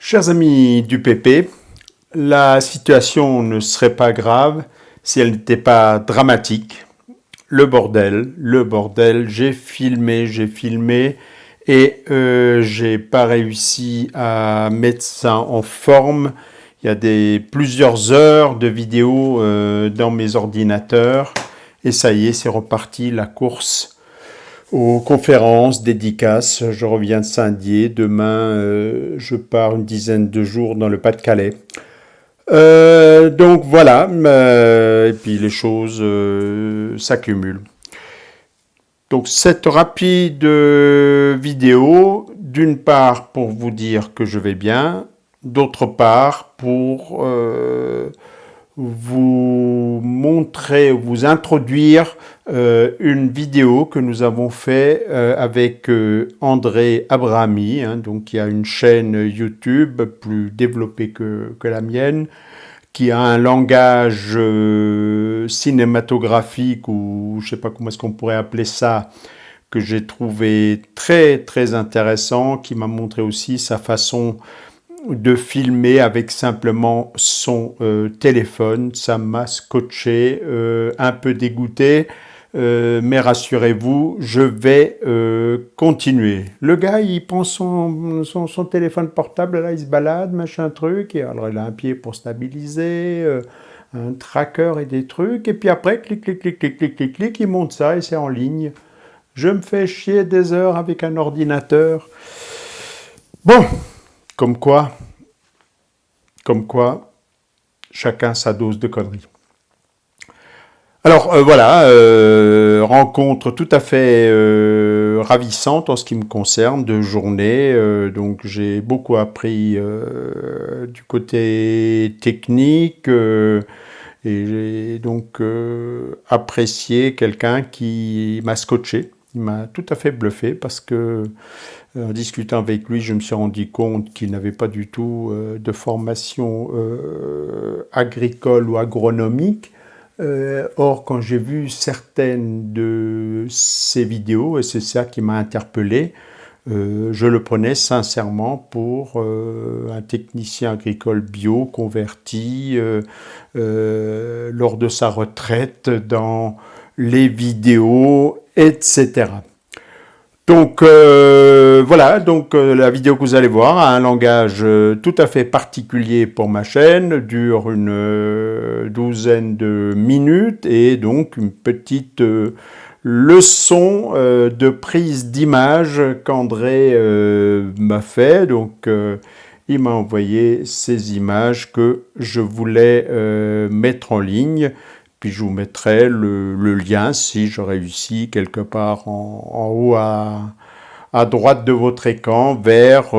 Chers amis du PP, la situation ne serait pas grave si elle n'était pas dramatique. Le bordel, j'ai filmé et j'ai pas réussi à mettre ça en forme. Il y a plusieurs heures de vidéos dans mes ordinateurs et ça y est, c'est reparti la course aux conférences, dédicaces. Je reviens de Saint-Dié. Demain, je pars une dizaine de jours dans le Pas-de-Calais. Donc voilà, et puis les choses s'accumulent. Donc cette rapide vidéo, d'une part pour vous dire que je vais bien, d'autre part pour vous montrer, vous introduire une vidéo que nous avons fait avec André Abrami, hein, donc qui a une chaîne YouTube plus développée que la mienne, qui a un langage cinématographique ou je sais pas comment est-ce qu'on pourrait appeler ça, que j'ai trouvé très très intéressant, qui m'a montré aussi sa façon de filmer avec simplement son téléphone. Ça m'a scotché, un peu dégoûté, mais rassurez-vous, je vais continuer. Le gars, il prend son téléphone portable, là, il se balade, machin truc, et alors il a un pied pour stabiliser, un tracker et des trucs, et puis après, clic, clic, clic, clic, clic, clic, clic, il monte ça et c'est en ligne. Je me fais chier des heures avec un ordinateur. Bon, comme quoi, comme quoi, chacun sa dose de conneries. Alors voilà, rencontre tout à fait ravissante en ce qui me concerne de journée. Donc j'ai beaucoup appris du côté technique et j'ai donc apprécié quelqu'un qui m'a scotché. Il m'a tout à fait bluffé parce que en discutant avec lui, je me suis rendu compte qu'il n'avait pas du tout de formation agricole ou agronomique. Or, quand j'ai vu certaines de ces vidéos, et c'est ça qui m'a interpellé, je le prenais sincèrement pour un technicien agricole bio converti lors de sa retraite dans les vidéos, etc. Donc voilà, donc la vidéo que vous allez voir a un langage tout à fait particulier pour ma chaîne, dure une douzaine de minutes et donc une petite leçon de prise d'image qu'André m'a fait. Donc il m'a envoyé ces images que je voulais mettre en ligne. Puis je vous mettrai le lien si je réussis quelque part en haut à droite de votre écran vers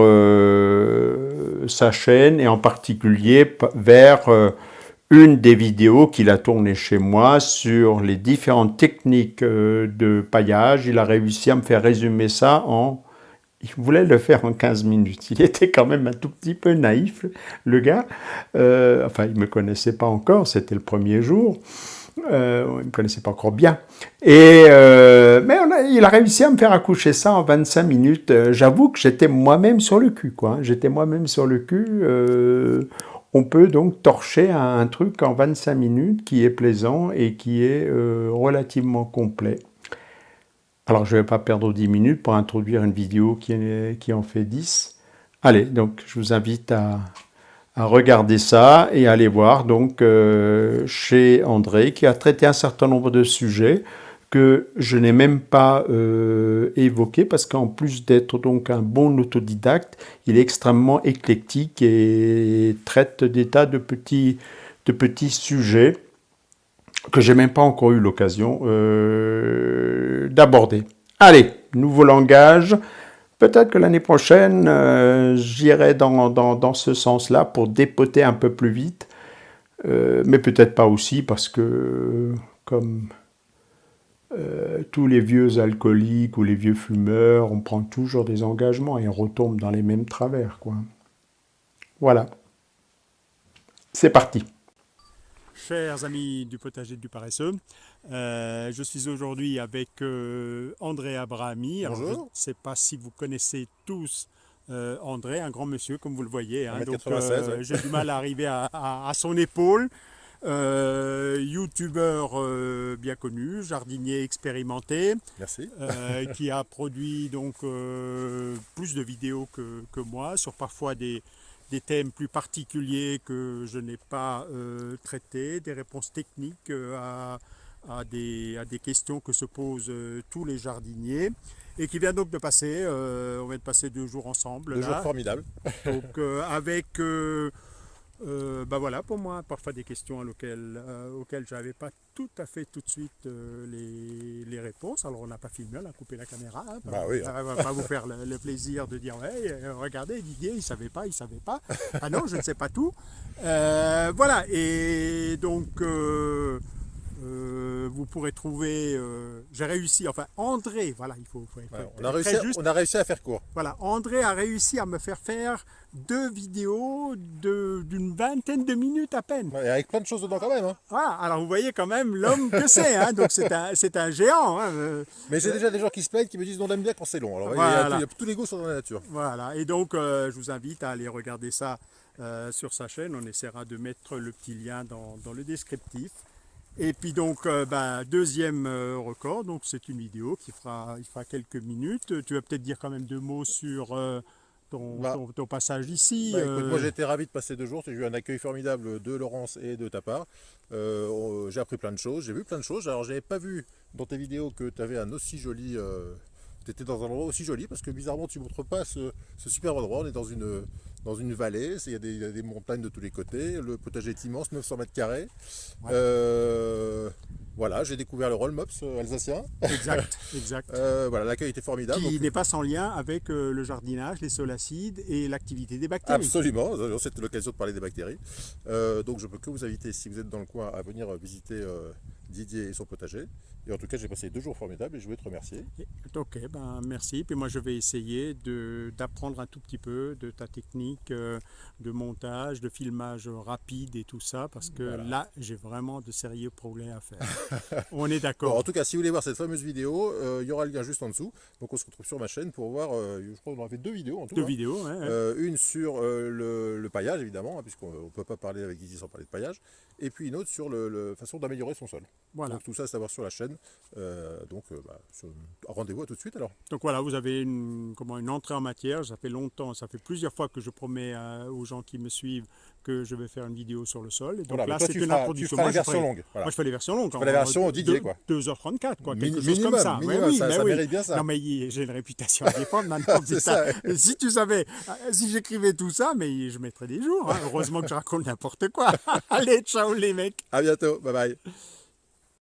sa chaîne et en particulier vers une des vidéos qu'il a tournées chez moi sur les différentes techniques de paillage. Il a réussi à me faire résumer ça en... Il voulait le faire en 15 minutes. Il était quand même un tout petit peu naïf, le gars. Enfin, il ne me connaissait pas encore, c'était le premier jour. Il ne me connaissait pas encore bien. Mais il a réussi à me faire accoucher ça en 25 minutes. J'avoue que j'étais moi-même sur le cul, quoi. J'étais moi-même sur le cul. On peut donc torcher un truc en 25 minutes qui est plaisant et qui est relativement complet. Alors, je ne vais pas perdre 10 minutes pour introduire une vidéo qui en fait 10. Allez, donc, je vous invite à regarder ça et à aller voir donc chez André qui a traité un certain nombre de sujets que je n'ai même pas évoqués parce qu'en plus d'être donc un bon autodidacte, il est extrêmement éclectique et traite des tas de petits sujets que j'ai même pas encore eu l'occasion d'aborder. Allez, nouveau langage. Peut-être que l'année prochaine, j'irai dans ce sens-là pour dépoter un peu plus vite, mais peut-être pas aussi parce que, comme tous les vieux alcooliques ou les vieux fumeurs, on prend toujours des engagements et on retombe dans les mêmes travers, quoi. Voilà, c'est parti. Chers amis du potager du paresseux, je suis aujourd'hui avec André Abrami. Alors, je ne sais pas si vous connaissez tous André, un grand monsieur, comme vous le voyez. Hein, donc 1m96, ouais. j'ai du mal à arriver à son épaule. Youtubeur bien connu, jardinier expérimenté, Merci. qui a produit donc plus de vidéos que moi sur parfois des thèmes plus particuliers que je n'ai pas traités, des réponses techniques à des questions que se posent tous les jardiniers et qui vient donc de passer, on vient de passer 2 jours ensemble. 2 jours Là. formidables. Donc avec bah voilà, pour moi, parfois des questions auxquelles je n'avais pas tout à fait tout de suite les réponses. Alors on n'a pas filmé, on a coupé la caméra. Hein, Bah oui. on va pas vous faire le plaisir de dire ouais, regardez Didier, il savait pas. Ah non, je ne sais pas tout. Voilà, et donc vous pourrez trouver. J'ai réussi, enfin André, voilà, il faut Ouais, être on a très juste. réussi à faire court. Voilà, André a réussi à me faire 2 vidéos d'une vingtaine de minutes à peine. Ouais, et avec plein de choses dedans quand même. Hein. Voilà, alors vous voyez quand même l'homme que c'est, hein, donc c'est un géant. Hein, Mais j'ai déjà des gens qui se plaignent, qui me disent on aime bien quand c'est long. Alors Voilà. il y a tous les goûts sont dans la nature. voilà, et donc je vous invite à aller regarder ça sur sa chaîne. On essaiera de mettre le petit lien dans le descriptif. Et puis donc, deuxième record, donc c'est une vidéo il fera quelques minutes. Tu vas peut-être dire quand même 2 mots sur ton passage ici. Écoute, moi j'ai été ravi de passer 2 jours, j'ai eu un accueil formidable de Laurence et de ta part. J'ai appris plein de choses, j'ai vu plein de choses. Alors j'avais pas vu dans tes vidéos que tu avais un aussi joli... tu étais dans un endroit aussi joli parce que bizarrement tu ne montres pas ce super endroit. On est dans une vallée, il y a des montagnes de tous les côtés, le potager est immense, 900 mètres carrés. Ouais. Voilà, j'ai découvert le roll mops alsacien. Exact. Voilà, l'accueil était formidable. Qui Donc, n'est pas sans lien avec le jardinage, les solacides et l'activité des bactéries. absolument, c'était l'occasion de parler des bactéries. Donc je peux que vous inviter, si vous êtes dans le coin, à venir visiter Didier et son potager. Et en tout cas, j'ai passé 2 jours formidables et je voulais te remercier. Ok, merci. Puis moi, je vais essayer d'apprendre un tout petit peu de ta technique de montage, de filmage rapide et tout ça, parce que Voilà. là, j'ai vraiment de sérieux progrès à faire. On est Bon, d'accord. en tout cas, si vous voulez voir cette fameuse vidéo, il y aura le lien juste en dessous. Donc on se retrouve sur ma chaîne pour voir, je crois qu'on en avait 2 vidéos en tout. 2 vidéos, hein. Une sur le paillage, évidemment, hein, puisqu'on ne peut pas parler avec Didier sans parler de paillage. Et puis une autre sur la façon d'améliorer son sol. Voilà. Donc tout ça, c'est à voir sur la chaîne. Rendez-vous à tout de suite alors. Donc voilà, vous avez une entrée en matière. Ça fait longtemps, ça fait plusieurs fois que je promets aux gens qui me suivent que je vais faire une vidéo sur le sol. Et donc Voilà, là, mais toi, c'est tu une feras introduction. les Moi, versions longues. Voilà. Moi, je fais les versions longues. Tu fais la version Didier, quoi. 2h34, quoi. Quelque chose Minimum, comme ça. minimum, oui, ça oui. mérite bien ça. Non, mais j'ai une réputation à défendre maintenant. C'est ça. Si tu savais, si j'écrivais tout ça, mais je mettrais des jours. Hein. Heureusement que je raconte n'importe quoi. Allez, ciao les mecs. À bientôt, bye bye.